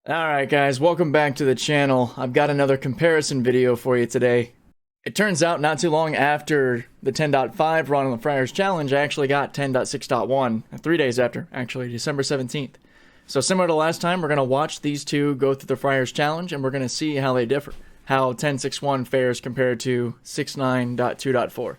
Alright guys, welcome back to the channel. I've got another comparison video for you today. It turns out not too long after the 10.5 run on the Friar's Challenge, I actually got 10.6.1, 3 days after, actually, December 17th. So similar to last time, we're going to watch these two go through the Friar's Challenge, and we're going to see how they differ. How 10.6.1 fares compared to 6.9.2.4.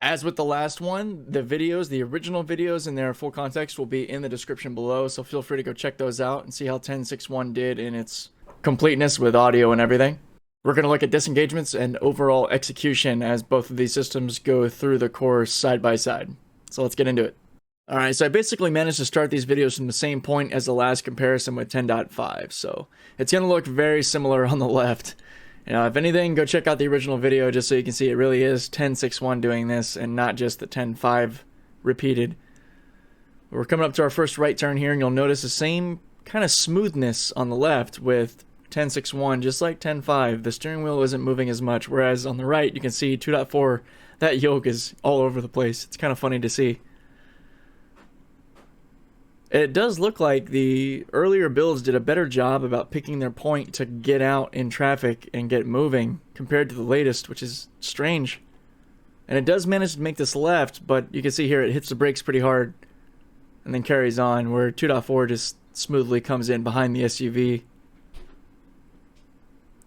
As with the last one, the videos, the original videos in their full context will be in the description below, so feel free to go check those out and see how 10.6.1 did in its completeness with audio and everything. We're going to look at disengagements and overall execution as both of these systems go through the course side by side. So let's get into it. Alright, so I basically managed to start these videos from the same point as the last comparison with 10.5, so it's going to look very similar on the left. If anything, go check out the original video just so you can see it really is 10.6.1 doing this and not just the 10.5 repeated. We're coming up to our first right turn here, and you'll notice the same kind of smoothness on the left with 10.6.1, just like 10.5. The steering wheel isn't moving as much, whereas on the right you can see 2.4, that yoke is all over the place. It's kind of funny to see. It does look like the earlier builds did a better job about picking their point to get out in traffic and get moving compared to the latest, which is strange. And it does manage to make this left, but you can see here it hits the brakes pretty hard and then carries on, where 2.4 just smoothly comes in behind the SUV.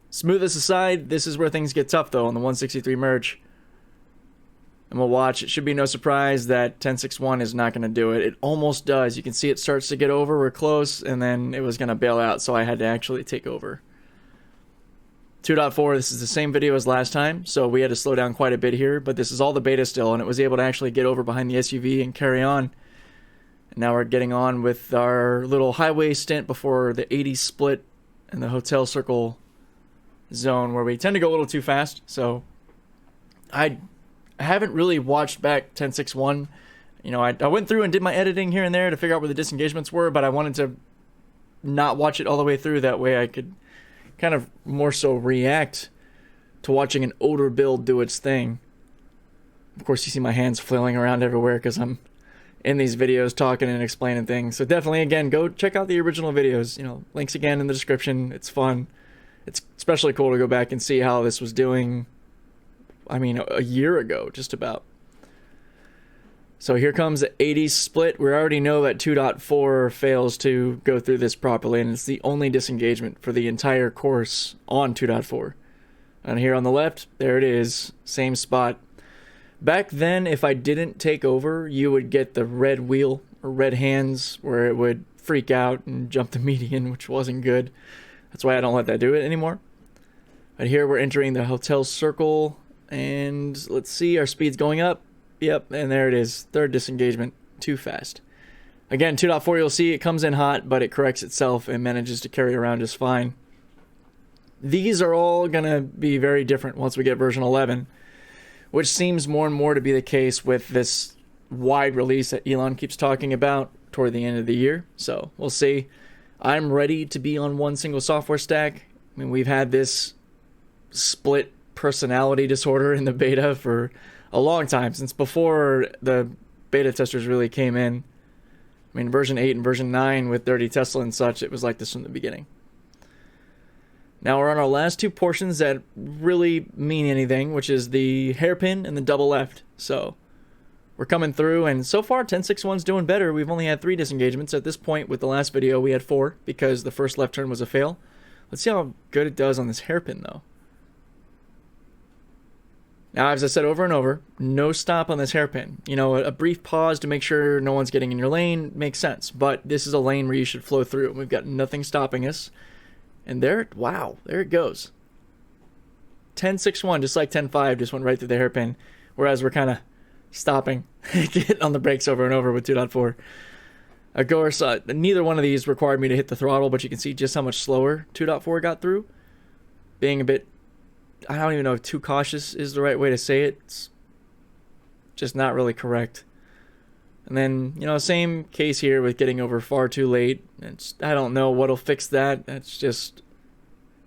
Smoothness aside, this is where things get tough though on the 163 merge. And we'll watch. It should be no surprise that 10.6.1 is not going to do it. It almost does. You can see it starts to get over. We're close, and then it was going to bail out, so I had to actually take over. 2.4, this is the same video as last time, so we had to slow down quite a bit here, but this is all the beta still, and it was able to actually get over behind the SUV and carry on. And now we're getting on with our little highway stint before the 80 split and the hotel circle zone, where we tend to go a little too fast, so I haven't really watched back 10.6.1. I went through and did my editing here and there to figure out where the disengagements were, but I wanted to not watch it all the way through. That way I could kind of more so react to watching an older build do its thing. Of course, you see my hands flailing around everywhere because I'm in these videos talking and explaining things. So definitely, again, go check out the original videos. Links again in the description. It's fun. It's especially cool to go back and see how this was doing, a year ago, just about. So here comes the 80 split. We already know that 2.4 fails to go through this properly, and it's the only disengagement for the entire course on 2.4. And here on the left, there it is, same spot. Back then, if I didn't take over, you would get the red wheel, or red hands, where it would freak out and jump the median, which wasn't good. That's why I don't let that do it anymore. But here we're entering the hotel circle, and let's see, our speed's going up. Yep, and there it is. Third disengagement. Too fast. Again, 2.4, you'll see it comes in hot, but it corrects itself and manages to carry around just fine. These are all going to be very different once we get version 11, which seems more and more to be the case with this wide release that Elon keeps talking about toward the end of the year. So we'll see. I'm ready to be on one single software stack. We've had this split personality disorder in the beta for a long time, since before the beta testers really came in. Version 8 and version 9 with Dirty Tesla and such, it was like this from the beginning. Now we're on our last two portions that really mean anything, which is the hairpin and the double left. So we're coming through, and so far 10.6.1's doing better. We've only had 3 disengagements. At this point with the last video we had 4 because the first left turn was a fail. Let's see how good it does on this hairpin though. Now, as I said over and over, no stop on this hairpin. A brief pause to make sure no one's getting in your lane makes sense, but this is a lane where you should flow through. We've got nothing stopping us. And wow, there it goes. 10.6.1, just like 10.5, just went right through the hairpin, whereas we're kind of stopping, getting on the brakes over and over with 2.4. Of course, neither one of these required me to hit the throttle, but you can see just how much slower 2.4 got through, being a bit, I don't even know if too cautious is the right way to say it. It's just not really correct. And then, same case here with getting over far too late. I don't know what'll fix that. It's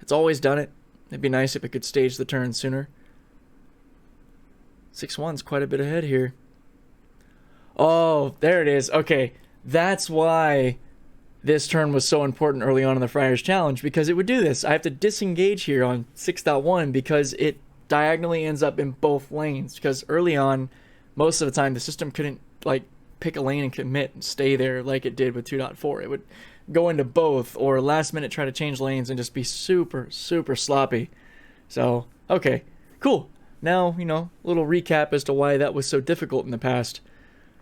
always done it. It'd be nice if it could stage the turn sooner. 6.1's quite a bit ahead here. Oh, there it is. Okay, that's why this turn was so important early on in the Friar's challenge, because it would do this. I have to disengage here on 6.1 because it diagonally ends up in both lanes, because early on, most of the time, the system couldn't like pick a lane and commit and stay there like it did with 2.4. It would go into both, or last minute try to change lanes and just be super, super sloppy. So, okay, cool. Now, you know, a little recap as to why that was so difficult in the past.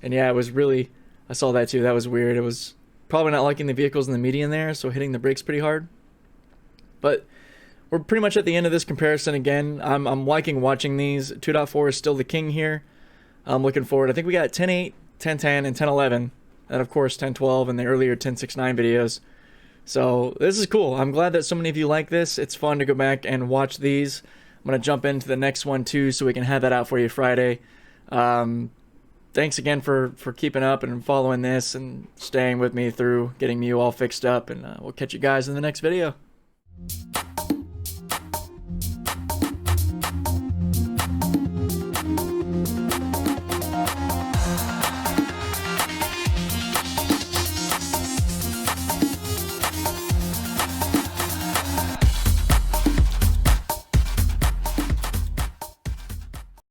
And yeah, it was really, I saw that too. That was weird. It was probably not liking the vehicles in the median there, so hitting the brakes pretty hard. But we're pretty much at the end of this comparison again. I'm liking watching these. 2.4 is still the king here. I'm looking forward. I think we got 10.8, 10.10, and 10.11. And of course 10.12 and the earlier 10.6.9 videos. So this is cool. I'm glad that so many of you like this. It's fun to go back and watch these. I'm going to jump into the next one too, so we can have that out for you Friday. Thanks again for keeping up and following this and staying with me through getting you all fixed up. And we'll catch you guys in the next video.